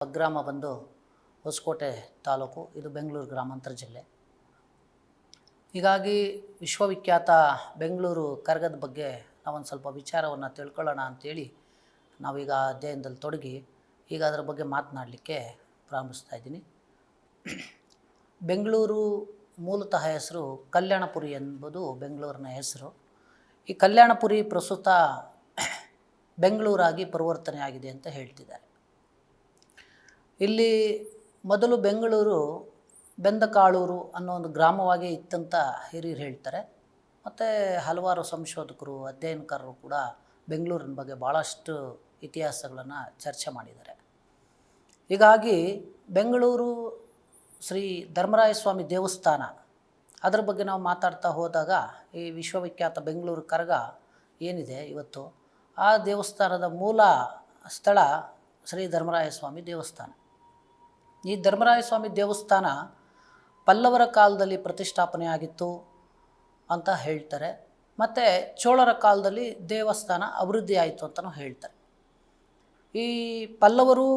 ಸ್ವಗ್ರಾಮ ಬಂದು ಹೊಸಕೋಟೆ ತಾಲೂಕು, ಇದು ಬೆಂಗಳೂರು ಗ್ರಾಮಾಂತರ ಜಿಲ್ಲೆ. ಹೀಗಾಗಿ ವಿಶ್ವವಿಖ್ಯಾತ ಬೆಂಗಳೂರು ಕರಗದ ಬಗ್ಗೆ ನಾವೊಂದು ಸ್ವಲ್ಪ ವಿಚಾರವನ್ನು ತಿಳ್ಕೊಳ್ಳೋಣ ಅಂಥೇಳಿ ನಾವೀಗ ಅಧ್ಯಯನದಲ್ಲಿ ತೊಡಗಿ ಈಗ ಅದರ ಬಗ್ಗೆ ಮಾತನಾಡಲಿಕ್ಕೆ ಪ್ರಾರಂಭಿಸ್ತಾ ಇದ್ದೀನಿ. ಬೆಂಗಳೂರು ಮೂಲತಃ ಹೆಸರು ಕಲ್ಯಾಣಪುರಿ ಎಂಬುದು ಬೆಂಗಳೂರಿನ ಹೆಸರು. ಈ ಕಲ್ಯಾಣಪುರಿ ಪ್ರಸ್ತುತ ಬೆಂಗಳೂರಾಗಿ ಪರಿವರ್ತನೆ ಆಗಿದೆ ಅಂತ ಹೇಳ್ತಿದ್ದಾರೆ. ಇಲ್ಲಿ ಮೊದಲು ಬೆಂಗಳೂರು ಬೆಂದಕಾಳೂರು ಅನ್ನೋ ಒಂದು ಗ್ರಾಮವಾಗಿ ಇತ್ತಂತ ಹಿರಿಯರು ಹೇಳ್ತಾರೆ. ಮತ್ತು ಹಲವಾರು ಸಂಶೋಧಕರು ಅಧ್ಯಯನಕಾರರು ಕೂಡ ಬೆಂಗಳೂರಿನ ಬಗ್ಗೆ ಭಾಳಷ್ಟು ಇತಿಹಾಸಗಳನ್ನು ಚರ್ಚೆ ಮಾಡಿದ್ದಾರೆ. ಹೀಗಾಗಿ ಬೆಂಗಳೂರು ಶ್ರೀ ಧರ್ಮರಾಯ ಸ್ವಾಮಿ ದೇವಸ್ಥಾನ ಅದರ ಬಗ್ಗೆ ನಾವು ಮಾತಾಡ್ತಾ ಹೋದಾಗ ಈ ವಿಶ್ವವಿಖ್ಯಾತ ಬೆಂಗಳೂರು ಕರಗ ಏನಿದೆ ಇವತ್ತು, ಆ ದೇವಸ್ಥಾನದ ಮೂಲ ಸ್ಥಳ ಶ್ರೀ ಧರ್ಮರಾಯ ಸ್ವಾಮಿ ದೇವಸ್ಥಾನ. ಈ ಧರ್ಮರಾಯ ಸ್ವಾಮಿ ದೇವಸ್ಥಾನ ಪಲ್ಲವರ ಕಾಲದಲ್ಲಿ ಪ್ರತಿಷ್ಠಾಪನೆ ಆಗಿತ್ತು ಅಂತ ಹೇಳ್ತಾರೆ. ಮತ್ತು ಚೋಳರ ಕಾಲದಲ್ಲಿ ದೇವಸ್ಥಾನ ಅಭಿವೃದ್ಧಿ ಆಯಿತು ಅಂತಲೂ ಹೇಳ್ತಾರೆ. ಈ ಪಲ್ಲವರು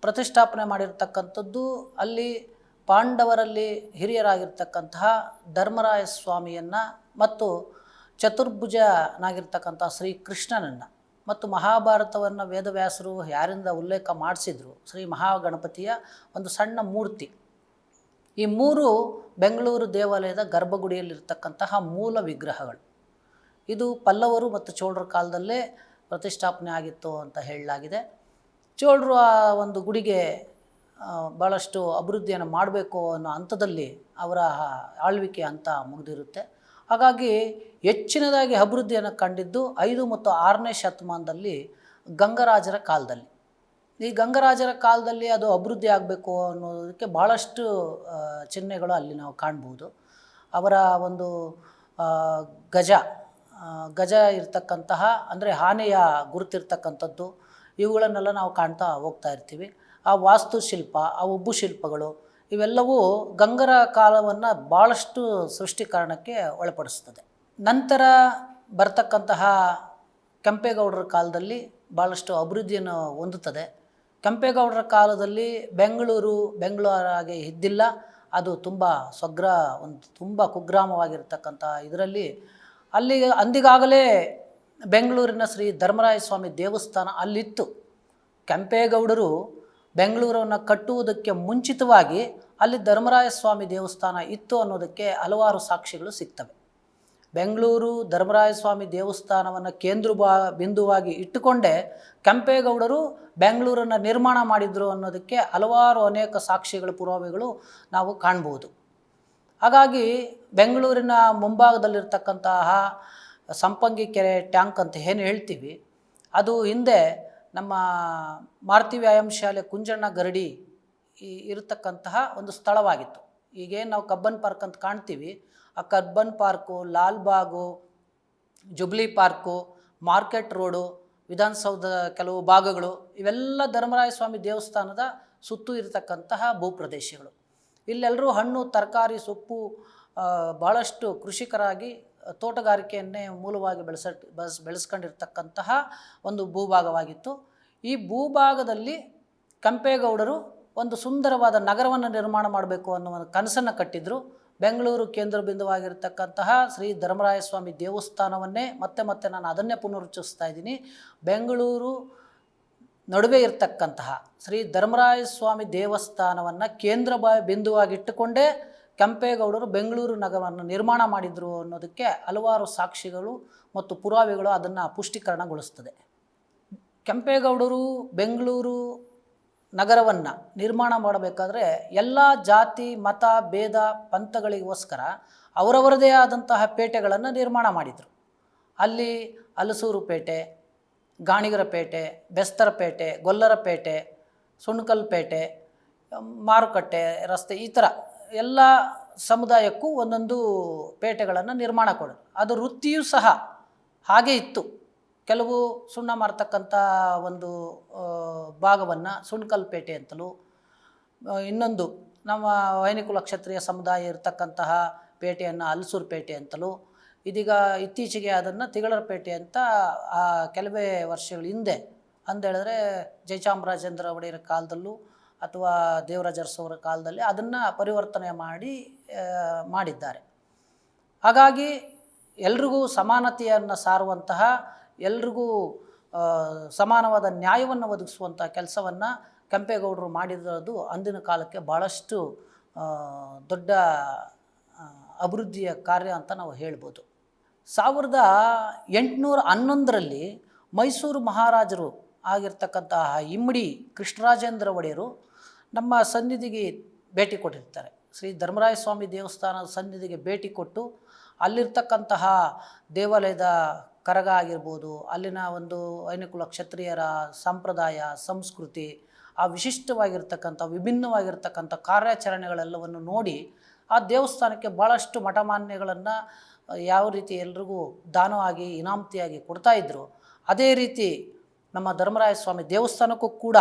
ಪ್ರತಿಷ್ಠಾಪನೆ ಮಾಡಿರ್ತಕ್ಕಂಥದ್ದು ಅಲ್ಲಿ ಪಾಂಡವರಲ್ಲಿ ಹಿರಿಯರಾಗಿರ್ತಕ್ಕಂತಹ ಧರ್ಮರಾಯ ಸ್ವಾಮಿಯನ್ನು ಮತ್ತು ಚತುರ್ಭುಜನಾಗಿರ್ತಕ್ಕಂಥ ಶ್ರೀಕೃಷ್ಣನನ್ನು ಮತ್ತು ಮಹಾಭಾರತವನ್ನು ವೇದವ್ಯಾಸರು ಯಾರಿಂದ ಉಲ್ಲೇಖ ಮಾಡಿಸಿದ್ರು, ಶ್ರೀ ಮಹಾಗಣಪತಿಯ ಒಂದು ಸಣ್ಣ ಮೂರ್ತಿ. ಈ ಮೂರು ಬೆಂಗಳೂರು ದೇವಾಲಯದ ಗರ್ಭಗುಡಿಯಲ್ಲಿರ್ತಕ್ಕಂತಹ ಮೂಲ ವಿಗ್ರಹಗಳು. ಇದು ಪಲ್ಲವರು ಮತ್ತು ಚೋಳರ ಕಾಲದಲ್ಲೇ ಪ್ರತಿಷ್ಠಾಪನೆ ಆಗಿತ್ತು ಅಂತ ಹೇಳಲಾಗಿದೆ. ಚೋಳರು ಆ ಒಂದು ಗುಡಿಗೆ ಭಾಳಷ್ಟು ಅಭಿವೃದ್ಧಿಯನ್ನು ಮಾಡಬೇಕು ಅನ್ನೋ ಹಂತದಲ್ಲಿ ಅವರ ಆಳ್ವಿಕೆ ಹಂತ ಮುಗಿದಿರುತ್ತೆ. ಹಾಗಾಗಿ ಹೆಚ್ಚಿನದಾಗಿ ಅಭಿವೃದ್ಧಿಯನ್ನು ಕಂಡಿದ್ದು 5 ಮತ್ತು 6ನೇ ಶತಮಾನದಲ್ಲಿ ಗಂಗರಾಜರ ಕಾಲದಲ್ಲಿ. ಈ ಗಂಗರಾಜರ ಕಾಲದಲ್ಲಿ ಅದು ಅಭಿವೃದ್ಧಿ ಆಗಬೇಕು ಅನ್ನೋದಕ್ಕೆ ಭಾಳಷ್ಟು ಚಿಹ್ನೆಗಳು ಅಲ್ಲಿ ನಾವು ಕಾಣ್ಬೋದು. ಅವರ ಒಂದು ಗಜ ಇರ್ತಕ್ಕಂತಹ ಅಂದರೆ ಆನೆಯ ಗುರುತಿರ್ತಕ್ಕಂಥದ್ದು, ಇವುಗಳನ್ನೆಲ್ಲ ನಾವು ಕಾಣ್ತಾ ಹೋಗ್ತಾ ಇರ್ತೀವಿ. ಆ ವಾಸ್ತುಶಿಲ್ಪ, ಆ ಉಬ್ಬು ಶಿಲ್ಪಗಳು ಇವೆಲ್ಲವೂ ಗಂಗರ ಕಾಲವನ್ನು ಭಾಳಷ್ಟು ಸೃಷ್ಟೀಕರಣಕ್ಕೆ ಒಳಪಡಿಸ್ತದೆ. ನಂತರ ಬರ್ತಕ್ಕಂತಹ ಕೆಂಪೇಗೌಡರ ಕಾಲದಲ್ಲಿ ಭಾಳಷ್ಟು ಅಭಿವೃದ್ಧಿಯನ್ನು ಹೊಂದುತ್ತದೆ. ಕೆಂಪೇಗೌಡರ ಕಾಲದಲ್ಲಿ ಬೆಂಗಳೂರಾಗಿ ಇದ್ದಿಲ್ಲ. ಅದು ತುಂಬ ತುಂಬ ಕುಗ್ರಾಮವಾಗಿರ್ತಕ್ಕಂಥ ಇದರಲ್ಲಿ ಅಂದಿಗಾಗಲೇ ಬೆಂಗಳೂರಿನ ಶ್ರೀ ಧರ್ಮರಾಯ ಸ್ವಾಮಿ ದೇವಸ್ಥಾನ ಅಲ್ಲಿತ್ತು. ಕೆಂಪೇಗೌಡರು ಬೆಂಗಳೂರನ್ನು ಕಟ್ಟುವುದಕ್ಕೆ ಮುಂಚಿತವಾಗಿ ಅಲ್ಲಿ ಧರ್ಮರಾಯ ಸ್ವಾಮಿ ದೇವಸ್ಥಾನ ಇತ್ತು ಅನ್ನೋದಕ್ಕೆ ಹಲವಾರು ಸಾಕ್ಷಿಗಳು ಸಿಗ್ತವೆ. ಬೆಂಗಳೂರು ಧರ್ಮರಾಯ ಸ್ವಾಮಿ ದೇವಸ್ಥಾನವನ್ನು ಬಿಂದುವಾಗಿ ಇಟ್ಟುಕೊಂಡೇ ಕೆಂಪೇಗೌಡರು ಬೆಂಗಳೂರನ್ನು ನಿರ್ಮಾಣ ಮಾಡಿದರು ಅನ್ನೋದಕ್ಕೆ ಅನೇಕ ಸಾಕ್ಷಿಗಳು, ಪುರಾವೆಗಳು ನಾವು ಕಾಣ್ಬೋದು. ಹಾಗಾಗಿ ಬೆಂಗಳೂರಿನ ಮುಂಭಾಗದಲ್ಲಿರ್ತಕ್ಕಂತಹ ಸಂಪಂಗಿ ಕೆರೆ ಟ್ಯಾಂಕ್ ಅಂತ ಏನು ಹೇಳ್ತೀವಿ, ಅದು ಹಿಂದೆ ನಮ್ಮ ಮಾರುತಿ ವ್ಯಾಯಾಮ ಶಾಲೆ ಕುಂಜಣ್ಣ ಗರಡಿ ಇರತಕ್ಕಂತಹ ಒಂದು ಸ್ಥಳವಾಗಿತ್ತು. ಈಗೇನು ನಾವು ಕಬ್ಬನ್ ಪಾರ್ಕ್ ಅಂತ ಕಾಣ್ತೀವಿ, ಆ Cubbon park, Lalbagh, jubilee park, market road, ವಿಧಾನಸೌಧದ ಕೆಲವು ಭಾಗಗಳು ಇವೆಲ್ಲ ಧರ್ಮರಾಯ ಸ್ವಾಮಿ ದೇವಸ್ಥಾನದ ಸುತ್ತೂ ಇರತಕ್ಕಂತಹ ಭೂಪ್ರದೇಶಗಳು. ಇಲ್ಲೆಲ್ಲರೂ ಹಣ್ಣು, ತರಕಾರಿ, ಸೊಪ್ಪು ಭಾಳಷ್ಟು ಕೃಷಿಕರಾಗಿ ತೋಟಗಾರಿಕೆಯನ್ನೇ ಮೂಲವಾಗಿ ಬೆಳೆಸ್ಕೊಂಡಿರ್ತಕ್ಕಂತಹ ಒಂದು ಭೂಭಾಗವಾಗಿತ್ತು. ಈ ಭೂಭಾಗದಲ್ಲಿ ಕೆಂಪೇಗೌಡರು ಒಂದು ಸುಂದರವಾದ ನಗರವನ್ನು ನಿರ್ಮಾಣ ಮಾಡಬೇಕು ಅನ್ನೋ ಒಂದು ಕನಸನ್ನು ಕಟ್ಟಿದ್ರು. ಬೆಂಗಳೂರು ಕೇಂದ್ರ ಬಿಂದುವಾಗಿರ್ತಕ್ಕಂತಹ ಶ್ರೀ ಧರ್ಮರಾಯ ಸ್ವಾಮಿ ದೇವಸ್ಥಾನವನ್ನೇ ಮತ್ತೆ ನಾನು ಅದನ್ನೇ ಪುನರುಚ್ಚರಿಸ್ತಾ ಇದ್ದೀನಿ. ಬೆಂಗಳೂರು ನಡುವೆ ಇರತಕ್ಕಂತಹ ಶ್ರೀ ಧರ್ಮರಾಯ ಸ್ವಾಮಿ ದೇವಸ್ಥಾನವನ್ನು ಕೇಂದ್ರ ಬಿಂದುವಾಗಿಟ್ಟುಕೊಂಡೇ ಕೆಂಪೇಗೌಡರು ಬೆಂಗಳೂರು ನಗರವನ್ನು ನಿರ್ಮಾಣ ಮಾಡಿದರು ಅನ್ನೋದಕ್ಕೆ ಹಲವಾರು ಸಾಕ್ಷಿಗಳು ಮತ್ತು ಪುರಾವೆಗಳು ಅದನ್ನು ಪುಷ್ಟೀಕರಣಗೊಳಿಸ್ತದೆ. ಕೆಂಪೇಗೌಡರು ಬೆಂಗಳೂರು ನಗರವನ್ನು ನಿರ್ಮಾಣ ಮಾಡಬೇಕಾದ್ರೆ ಎಲ್ಲ ಜಾತಿ, ಮತ, ಭೇದ, ಪಂಥಗಳಿಗೋಸ್ಕರ ಅವರವರದೇ ಆದಂತಹ ಪೇಟೆಗಳನ್ನು ನಿರ್ಮಾಣ ಮಾಡಿದರು. ಅಲ್ಲಿ ಹಲಸೂರು ಪೇಟೆ, ಗಾಣಿಗರ ಪೇಟೆ, ಬೆಸ್ತರ ಪೇಟೆ, ಗೊಲ್ಲರ ಪೇಟೆ, ಸುಣ್ಕಲ್ ಪೇಟೆ, ಮಾರುಕಟ್ಟೆ ರಸ್ತೆ, ಈ ಥರ ಎಲ್ಲ ಸಮುದಾಯಕ್ಕೂ ಒಂದೊಂದು ಪೇಟೆಗಳನ್ನು ನಿರ್ಮಾಣ ಕೊಡೋದು. ಅದು ವೃತ್ತಿಯೂ ಸಹ ಹಾಗೇ ಇತ್ತು. ಕೆಲವು ಸುಣ್ಣ ಮಾರ್ತಕ್ಕಂಥ ಒಂದು ಭಾಗವನ್ನು ಸುಣ್ಕಲ್ ಪೇಟೆ ಅಂತಲೂ, ಇನ್ನೊಂದು ನಮ್ಮ ವೈನಿಕುಲ ಕ್ಷತ್ರಿಯ ಸಮುದಾಯ ಇರತಕ್ಕಂತಹ ಪೇಟೆಯನ್ನು ಹಲಸೂರು ಪೇಟೆ ಅಂತಲೂ, ಇದೀಗ ಇತ್ತೀಚೆಗೆ ಅದನ್ನು ತಿಗಳರ ಪೇಟೆ ಅಂತ ಕೆಲವೇ ವರ್ಷಗಳ ಹಿಂದೆ ಅಂದೇಳಿದ್ರೆ ಜಯಚಾಮರಾಜೇಂದ್ರ ಒಡೆಯರ ಕಾಲದಲ್ಲೂ ಅಥವಾ ದೇವರಾಜ ಅರಸವರ ಕಾಲದಲ್ಲಿ ಅದನ್ನು ಪರಿವರ್ತನೆ ಮಾಡಿದ್ದಾರೆ. ಹಾಗಾಗಿ ಎಲ್ರಿಗೂ ಸಮಾನತೆಯನ್ನು ಸಾರುವಂತಹ, ಎಲ್ರಿಗೂ ಸಮಾನವಾದ ನ್ಯಾಯವನ್ನು ಒದಗಿಸುವಂಥ ಕೆಲಸವನ್ನು ಕೆಂಪೇಗೌಡರು ಮಾಡಿರೋದು ಅಂದಿನ ಕಾಲಕ್ಕೆ ಭಾಳಷ್ಟು ದೊಡ್ಡ ಅಭಿವೃದ್ಧಿಯ ಕಾರ್ಯ ಅಂತ ನಾವು ಹೇಳ್ಬೋದು. 1811ರಲ್ಲಿ ಮೈಸೂರು ಮಹಾರಾಜರು ಆಗಿರ್ತಕ್ಕಂತಹ ಇಮ್ಮಡಿ ಕೃಷ್ಣರಾಜೇಂದ್ರ ಒಡೆಯರು ನಮ್ಮ ಸನ್ನಿಧಿಗೆ ಭೇಟಿ ಕೊಟ್ಟಿರ್ತಾರೆ. ಶ್ರೀ ಧರ್ಮರಾಯ ಸ್ವಾಮಿ ದೇವಸ್ಥಾನದ ಸನ್ನಿಧಿಗೆ ಭೇಟಿ ಕೊಟ್ಟು ಅಲ್ಲಿರ್ತಕ್ಕಂತಹ ದೇವಾಲಯದ ಕರಗ ಆಗಿರ್ಬೋದು, ಅಲ್ಲಿನ ಒಂದು ಐನಕುಲ ಕ್ಷತ್ರಿಯರ ಸಂಪ್ರದಾಯ ಸಂಸ್ಕೃತಿ, ಆ ವಿಶಿಷ್ಟವಾಗಿರ್ತಕ್ಕಂಥ ವಿಭಿನ್ನವಾಗಿರ್ತಕ್ಕಂಥ ಕಾರ್ಯಾಚರಣೆಗಳೆಲ್ಲವನ್ನು ನೋಡಿ ಆ ದೇವಸ್ಥಾನಕ್ಕೆ ಭಾಳಷ್ಟು ಮಠಮಾನ್ಯಗಳನ್ನು ಯಾವ ರೀತಿ ಎಲ್ರಿಗೂ ದಾನವಾಗಿ ಇನಾಮತಿಯಾಗಿ ಕೊಡ್ತಾಯಿದ್ರು, ಅದೇ ರೀತಿ ನಮ್ಮ ಧರ್ಮರಾಯ ಸ್ವಾಮಿ ದೇವಸ್ಥಾನಕ್ಕೂ ಕೂಡ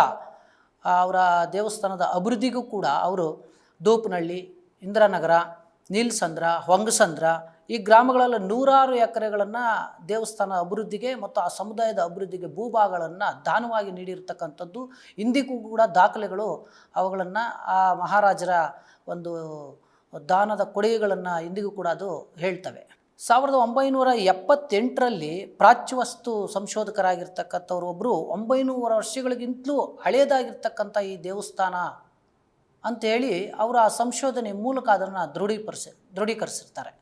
ಅವರ ದೇವಸ್ಥಾನದ ಅಭಿವೃದ್ಧಿಗೂ ಕೂಡ ಅವರು ದೋಪನಹಳ್ಳಿ, ಇಂದ್ರನಗರ, ನೀಲಸಂದ್ರ, ಹೊಂಗಸಂದ್ರ ಈ ಗ್ರಾಮಗಳಲ್ಲಿ 100 ಎಕರೆಗಳನ್ನು ದೇವಸ್ಥಾನ ಅಭಿವೃದ್ಧಿಗೆ ಮತ್ತು ಆ ಸಮುದಾಯದ ಅಭಿವೃದ್ಧಿಗೆ ಭೂಭಾಗಗಳನ್ನು ದಾನವಾಗಿ ನೀಡಿರ್ತಕ್ಕಂಥದ್ದು ಇಂದಿಗೂ ಕೂಡ ದಾಖಲೆಗಳು ಅವುಗಳನ್ನು ಆ ಮಹಾರಾಜರ ಒಂದು ದಾನದ ಕೊಡುಗೆಗಳನ್ನು ಇಂದಿಗೂ ಕೂಡ ಅದು ಹೇಳ್ತವೆ. 1978ರಲ್ಲಿ ಪ್ರಾಚ್ಯವಸ್ತು ಸಂಶೋಧಕರಾಗಿರ್ತಕ್ಕಂಥವ್ರು ಒಬ್ಬರು 900 ವರ್ಷಗಳಿಗಿಂತಲೂ ಹಳೆಯದಾಗಿರ್ತಕ್ಕಂಥ ಈ ದೇವಸ್ಥಾನ ಅಂಥೇಳಿ ಅವರ ಸಂಶೋಧನೆ ಮೂಲಕ ಅದನ್ನು ದೃಢೀಕರಿಸಿರ್ತಾರೆ.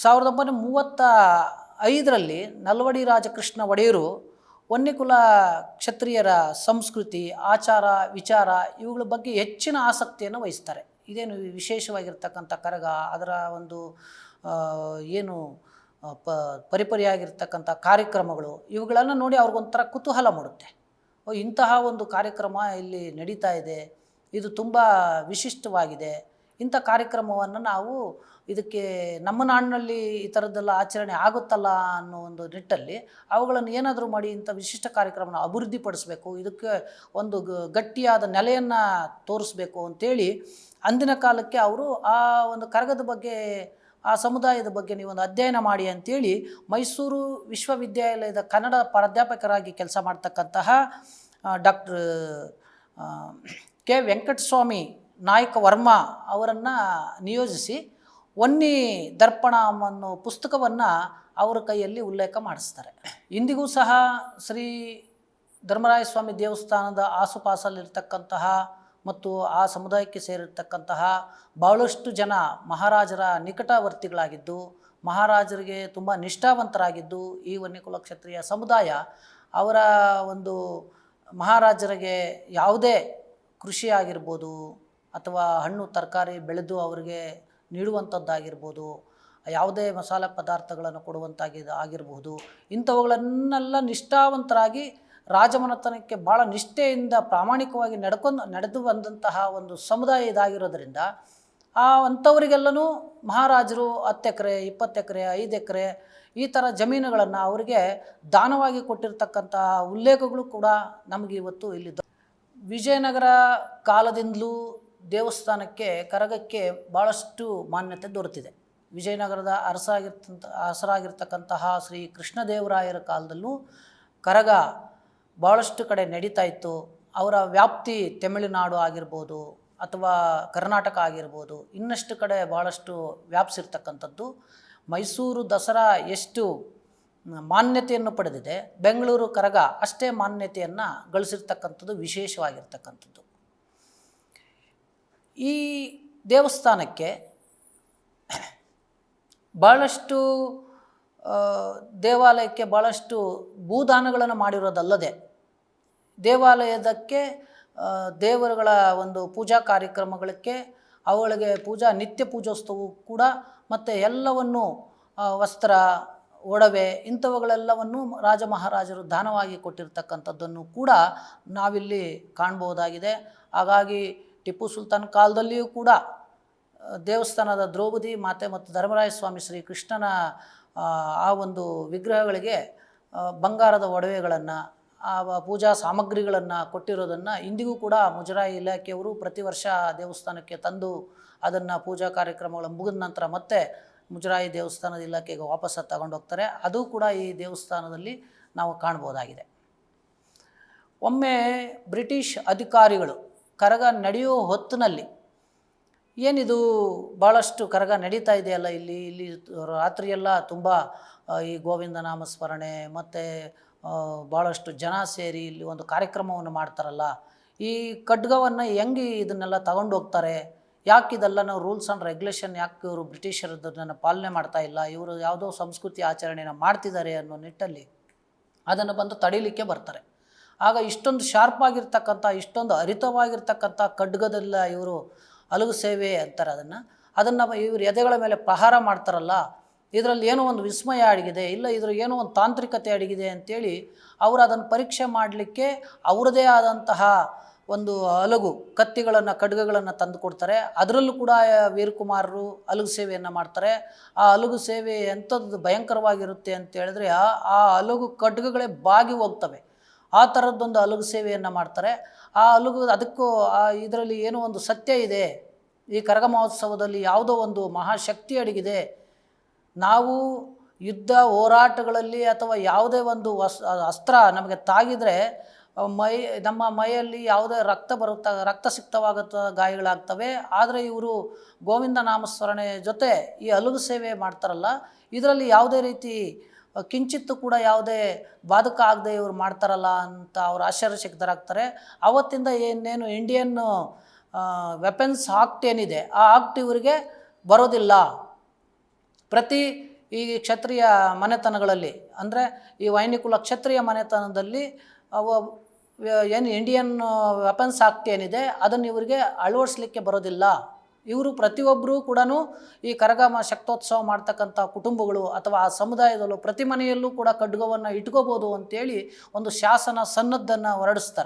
1935ರಲ್ಲಿ ನಲ್ವಡಿ ರಾಜಕೃಷ್ಣ ಒಡೆಯರು ವನ್ಯಕುಲ ಕ್ಷತ್ರಿಯರ ಸಂಸ್ಕೃತಿ, ಆಚಾರ, ವಿಚಾರ ಇವುಗಳ ಬಗ್ಗೆ ಹೆಚ್ಚಿನ ಆಸಕ್ತಿಯನ್ನು ವಹಿಸ್ತಾರೆ. ಇದೇನು ವಿಶೇಷವಾಗಿರ್ತಕ್ಕಂಥ ಕರಗ, ಅದರ ಒಂದು ಏನು ಪರಿಪರಿಯಾಗಿರ್ತಕ್ಕಂಥ ಕಾರ್ಯಕ್ರಮಗಳು ಇವುಗಳನ್ನು ನೋಡಿ ಅವ್ರಿಗೊಂಥರ ಕುತೂಹಲ ಮೂಡುತ್ತೆ. ಇಂತಹ ಒಂದು ಕಾರ್ಯಕ್ರಮ ಇಲ್ಲಿ ನಡೀತಾ ಇದೆ, ಇದು ತುಂಬ ವಿಶಿಷ್ಟವಾಗಿದೆ, ಇಂಥ ಕಾರ್ಯಕ್ರಮವನ್ನು ನಾವು ಇದಕ್ಕೆ ನಮ್ಮ ನಾಡಿನಲ್ಲಿ ಈ ಥರದ್ದೆಲ್ಲ ಆಚರಣೆ ಆಗುತ್ತಲ್ಲ ಅನ್ನೋ ಒಂದು ನಿಟ್ಟಲ್ಲಿ ಅವುಗಳನ್ನು ಏನಾದರೂ ಮಾಡಿ ಇಂಥ ವಿಶಿಷ್ಟ ಕಾರ್ಯಕ್ರಮನ ಅಭಿವೃದ್ಧಿಪಡಿಸಬೇಕು, ಇದಕ್ಕೆ ಒಂದು ಗಟ್ಟಿಯಾದ ನೆಲೆಯನ್ನು ತೋರಿಸ್ಬೇಕು ಅಂಥೇಳಿ ಅಂದಿನ ಕಾಲಕ್ಕೆ ಅವರು ಆ ಒಂದು ಕರಗದ ಬಗ್ಗೆ, ಆ ಸಮುದಾಯದ ಬಗ್ಗೆ ನೀವೊಂದು ಅಧ್ಯಯನ ಮಾಡಿ ಅಂಥೇಳಿ ಮೈಸೂರು ವಿಶ್ವವಿದ್ಯಾಲಯದ ಕನ್ನಡ ಪ್ರಾಧ್ಯಾಪಕರಾಗಿ ಕೆಲಸ ಮಾಡ್ತಕ್ಕಂತಹ ಡಾಕ್ಟರ್ ಕೆ ವೆಂಕಟಸ್ವಾಮಿ ನಾಯಕ ವರ್ಮ ಅವರನ್ನು ನಿಯೋಜಿಸಿ ವನ್ನಿ ದರ್ಪಣ ಅನ್ನೋ ಪುಸ್ತಕವನ್ನು ಅವರ ಕೈಯಲ್ಲಿ ಉಲ್ಲೇಖ ಮಾಡಿಸ್ತಾರೆ. ಇಂದಿಗೂ ಸಹ ಶ್ರೀ ಧರ್ಮರಾಯ ಸ್ವಾಮಿ ದೇವಸ್ಥಾನದ ಆಸುಪಾಸಲ್ಲಿರ್ತಕ್ಕಂತಹ ಮತ್ತು ಆ ಸಮುದಾಯಕ್ಕೆ ಸೇರಿರ್ತಕ್ಕಂತಹ ಭಾಳಷ್ಟು ಜನ ಮಹಾರಾಜರ ನಿಕಟವರ್ತಿಗಳಾಗಿದ್ದು, ಮಹಾರಾಜರಿಗೆ ತುಂಬ ನಿಷ್ಠಾವಂತರಾಗಿದ್ದು ಈ ವನ್ಯಕುಲ ಕ್ಷತ್ರಿಯ ಸಮುದಾಯ ಅವರ ಒಂದು ಮಹಾರಾಜರಿಗೆ ಯಾವುದೇ ಕೃಷಿ ಆಗಿರ್ಬೋದು ಅಥವಾ ಹಣ್ಣು ತರಕಾರಿ ಬೆಳೆದು ಅವರಿಗೆ ನೀಡುವಂಥದ್ದಾಗಿರ್ಬೋದು, ಯಾವುದೇ ಮಸಾಲೆ ಪದಾರ್ಥಗಳನ್ನು ಆಗಿರಬಹುದು, ಇಂಥವುಗಳನ್ನೆಲ್ಲ ನಿಷ್ಠಾವಂತರಾಗಿ ರಾಜಮನೆತನಕ್ಕೆ ಭಾಳ ನಿಷ್ಠೆಯಿಂದ ಪ್ರಾಮಾಣಿಕವಾಗಿ ನಡೆದು ಬಂದಂತಹ ಒಂದು ಸಮುದಾಯ ಇದಾಗಿರೋದ್ರಿಂದ ಅಂಥವರಿಗೆಲ್ಲನೂ ಮಹಾರಾಜರು 10 ಎಕರೆ 20 ಎಕರೆ 5 ಎಕರೆ ಈ ಥರ ಜಮೀನುಗಳನ್ನು ಅವರಿಗೆ ದಾನವಾಗಿ ಕೊಟ್ಟಿರ್ತಕ್ಕಂತಹ ಉಲ್ಲೇಖಗಳು ಕೂಡ ನಮಗೆ ಇವತ್ತು ಇಲ್ಲಿ ವಿಜಯನಗರ ಕಾಲದಿಂದಲೂ ದೇವಸ್ಥಾನಕ್ಕೆ ಕರಗಕ್ಕೆ ಭಾಳಷ್ಟು ಮಾನ್ಯತೆ ದೊರೆತಿದೆ. ವಿಜಯನಗರದ ಅರಸರಾಗಿರ್ತಕ್ಕಂತಹ ಶ್ರೀ ಕೃಷ್ಣದೇವರಾಯರ ಕಾಲದಲ್ಲೂ ಕರಗ ಭಾಳಷ್ಟು ಕಡೆ ನಡೀತಾ ಇತ್ತು. ಅವರ ವ್ಯಾಪ್ತಿ ತಮಿಳುನಾಡು ಆಗಿರ್ಬೋದು ಅಥವಾ ಕರ್ನಾಟಕ ಆಗಿರ್ಬೋದು, ಇನ್ನಷ್ಟು ಕಡೆ ಭಾಳಷ್ಟು ವ್ಯಾಪಿಸಿರ್ತಕ್ಕಂಥದ್ದು. ಮೈಸೂರು ದಸರಾ ಎಷ್ಟು ಮಾನ್ಯತೆಯನ್ನು ಪಡೆದಿದೆ, ಬೆಂಗಳೂರು ಕರಗ ಅಷ್ಟೇ ಮಾನ್ಯತೆಯನ್ನು ಗಳಿಸಿರ್ತಕ್ಕಂಥದ್ದು ವಿಶೇಷವಾಗಿರ್ತಕ್ಕಂಥದ್ದು. ಈ ದೇವಸ್ಥಾನಕ್ಕೆ ಭಾಳಷ್ಟು ದೇವಾಲಯಕ್ಕೆ ಭಾಳಷ್ಟು ಭೂದಾನಗಳನ್ನು ಮಾಡಿರೋದಲ್ಲದೆ ದೇವಾಲಯದಕ್ಕೆ ದೇವರುಗಳ ಒಂದು ಪೂಜಾ ಕಾರ್ಯಕ್ರಮಗಳಿಗೆ ಅವುಗಳಿಗೆ ನಿತ್ಯ ಪೂಜೋತ್ಸವವು ಕೂಡ ಮತ್ತು ಎಲ್ಲವನ್ನು ವಸ್ತ್ರ, ಒಡವೆ ಇಂಥವುಗಳೆಲ್ಲವನ್ನು ರಾಜ ಮಹಾರಾಜರು ದಾನವಾಗಿ ಕೊಟ್ಟಿರ್ತಕ್ಕಂಥದ್ದನ್ನು ಕೂಡ ನಾವಿಲ್ಲಿ ಕಾಣ್ಬೋದಾಗಿದೆ. ಹಾಗಾಗಿ ಟಿಪ್ಪು ಸುಲ್ತಾನ್ ಕಾಲದಲ್ಲಿಯೂ ಕೂಡ ದೇವಸ್ಥಾನದ ದ್ರೌಪದಿ ಮಾತೆ ಮತ್ತು ಧರ್ಮರಾಯ ಸ್ವಾಮಿ ಶ್ರೀ ಕೃಷ್ಣನ ಆ ಒಂದು ವಿಗ್ರಹಗಳಿಗೆ ಬಂಗಾರದ ಒಡವೆಗಳನ್ನು, ಆ ಪೂಜಾ ಸಾಮಗ್ರಿಗಳನ್ನು ಕೊಟ್ಟಿರೋದನ್ನು ಇಂದಿಗೂ ಕೂಡ ಮುಜರಾಯಿ ಇಲಾಖೆಯವರು ಪ್ರತಿ ವರ್ಷ ದೇವಸ್ಥಾನಕ್ಕೆ ತಂದು ಅದನ್ನು ಪೂಜಾ ಕಾರ್ಯಕ್ರಮಗಳು ಮುಗಿದ ನಂತರ ಮತ್ತೆ ಮುಜರಾಯಿ ದೇವಸ್ಥಾನದ ಇಲಾಖೆಗೆ ವಾಪಸ್ಸು ತಗೊಂಡೋಗ್ತಾರೆ. ಅದು ಕೂಡ ಈ ದೇವಸ್ಥಾನದಲ್ಲಿ ನಾವು ಕಾಣ್ಬೋದಾಗಿದೆ. ಒಮ್ಮೆ ಬ್ರಿಟಿಷ್ ಅಧಿಕಾರಿಗಳು ಕರಗ ನಡೆಯೋ ಹೊತ್ತಿನಲ್ಲಿ ಏನಿದು ಭಾಳಷ್ಟು ಕರಗ ನಡೀತಾ ಇದೆಯಲ್ಲ, ಇಲ್ಲಿ ರಾತ್ರಿಯೆಲ್ಲ ತುಂಬ ಈ ಗೋವಿಂದ ನಾಮಸ್ಮರಣೆ ಮತ್ತು ಭಾಳಷ್ಟು ಜನ ಸೇರಿ ಇಲ್ಲಿ ಒಂದು ಕಾರ್ಯಕ್ರಮವನ್ನು ಮಾಡ್ತಾರಲ್ಲ, ಈ ಖಡ್ಗವನ್ನು ಹೆಂಗೆ ಇದನ್ನೆಲ್ಲ ತಗೊಂಡು ಹೋಗ್ತಾರೆ, ಯಾಕೆ ಇದೆಲ್ಲ ನಾವು ರೂಲ್ಸ್ ಆ್ಯಂಡ್ ರೆಗ್ಯುಲೇಷನ್ ಯಾಕೆ ಇವರು ಬ್ರಿಟಿಷರದನ್ನು ಪಾಲನೆ ಮಾಡ್ತಾ ಇಲ್ಲ, ಇವರು ಯಾವುದೋ ಸಂಸ್ಕೃತಿ ಆಚರಣೆನ ಮಾಡ್ತಿದ್ದಾರೆ ಅನ್ನೋ ನಿಟ್ಟಲ್ಲಿ ಅದನ್ನು ಬಂದು ತಡೀಲಿಕ್ಕೆ ಬರ್ತಾರೆ. ಆಗ ಇಷ್ಟೊಂದು ಶಾರ್ಪ್ ಆಗಿರ್ತಕ್ಕಂಥ, ಇಷ್ಟೊಂದು ಹರಿತವಾಗಿರ್ತಕ್ಕಂಥ ಖಡ್ಗದಲ್ಲ ಇವರು ಅಲಗು ಸೇವೆ ಅಂತಾರೆ ಅದನ್ನು ಇವರು ಎದೆಗಳ ಮೇಲೆ ಪ್ರಹಾರ ಮಾಡ್ತಾರಲ್ಲ, ಇದರಲ್ಲಿ ಏನೋ ಒಂದು ವಿಸ್ಮಯ ಅಡಗಿದೆ, ಇಲ್ಲ ಇದ್ರ ಏನೋ ಒಂದು ತಾಂತ್ರಿಕತೆ ಅಡಗಿದೆ ಅಂಥೇಳಿ ಅವರು ಅದನ್ನು ಪರೀಕ್ಷೆ ಮಾಡಲಿಕ್ಕೆ ಅವರದೇ ಆದಂತಹ ಒಂದು ಅಲಗು ಕತ್ತಿಗಳನ್ನು ಖಡ್ಗಗಳನ್ನು ತಂದು ಕೊಡ್ತಾರೆ. ಅದರಲ್ಲೂ ಕೂಡ ವೀರಕುಮಾರರು ಅಲಗು ಸೇವೆಯನ್ನು ಮಾಡ್ತಾರೆ. ಆ ಅಲಗು ಸೇವೆ ಎಂಥದ್ದು ಭಯಂಕರವಾಗಿರುತ್ತೆ ಅಂತ ಹೇಳಿದ್ರೆ ಆ ಅಲಗು ಖಡ್ಗಗಳೇ ಬಾಗಿ ಹೋಗ್ತವೆ. ಆ ಥರದ್ದೊಂದು ಅಲಗು ಸೇವೆಯನ್ನು ಮಾಡ್ತಾರೆ. ಆ ಅಲಗು ಅದಕ್ಕೂ ಇದರಲ್ಲಿ ಏನೋ ಒಂದು ಸತ್ಯ ಇದೆ, ಈ ಕರಗ ಮಹೋತ್ಸವದಲ್ಲಿ ಯಾವುದೋ ಒಂದು ಮಹಾಶಕ್ತಿ ಅಡಗಿದೆ. ನಾವು ಯುದ್ಧ ಹೋರಾಟಗಳಲ್ಲಿ ಅಥವಾ ಯಾವುದೇ ಒಂದು ಅಸ್ತ್ರ ನಮಗೆ ತಾಗಿದರೆ ನಮ್ಮ ಮೈಯಲ್ಲಿ ಯಾವುದೇ ರಕ್ತಸಿಕ್ತವಾಗುತ್ತ ಗಾಯಗಳಾಗ್ತವೆ. ಆದರೆ ಇವರು ಗೋವಿಂದ ನಾಮಸ್ಮರಣೆ ಜೊತೆ ಈ ಅಲಗು ಸೇವೆ ಮಾಡ್ತಾರಲ್ಲ, ಇದರಲ್ಲಿ ಯಾವುದೇ ರೀತಿ ಕಿಂಚಿತ್ತು ಕೂಡ ಯಾವುದೇ ಬಾಧಕ ಆಗದೆ ಇವರು ಮಾಡ್ತಾರಲ್ಲ ಅಂತ ಅವರು ಆಶ್ಚರ್ಯಚಕಿತರಾಗ್ತಾರೆ. ಆವತ್ತಿಂದ ಏನೇನು ಇಂಡಿಯನ್ ವೆಪನ್ಸ್ ಆಕ್ಟ್ ಏನಿದೆ, ಆ ಆಕ್ಟ್ ಇವರಿಗೆ ಬರೋದಿಲ್ಲ. ಪ್ರತಿ ಈ ಕ್ಷತ್ರಿಯ ಮನೆತನಗಳಲ್ಲಿ, ಅಂದರೆ ಈ ವೈನಿಕುಲ ಕ್ಷತ್ರಿಯ ಮನೆತನದಲ್ಲಿ ಏನು ಇಂಡಿಯನ್ ವೆಪನ್ಸ್ ಆಕ್ಟ್ ಏನಿದೆ ಅದನ್ನು ಇವರಿಗೆ ಅಳವಡಿಸ್ಲಿಕ್ಕೆ ಬರೋದಿಲ್ಲ. ಇವರು ಪ್ರತಿಯೊಬ್ಬರೂ ಕೂಡ ಈ ಕರಗ ಶಕ್ತೋತ್ಸವ ಮಾಡ್ತಕ್ಕಂಥ ಕುಟುಂಬಗಳು ಅಥವಾ ಆ ಸಮುದಾಯದಲ್ಲೂ ಪ್ರತಿ ಮನೆಯಲ್ಲೂ ಕೂಡ ಖಡ್ಗವನ್ನು ಇಟ್ಕೋಬೋದು ಅಂತೇಳಿ ಒಂದು ಶಾಸನ ಸನ್ನದ್ದನ್ನು ಹೊರಡಿಸ್ತಾರೆ.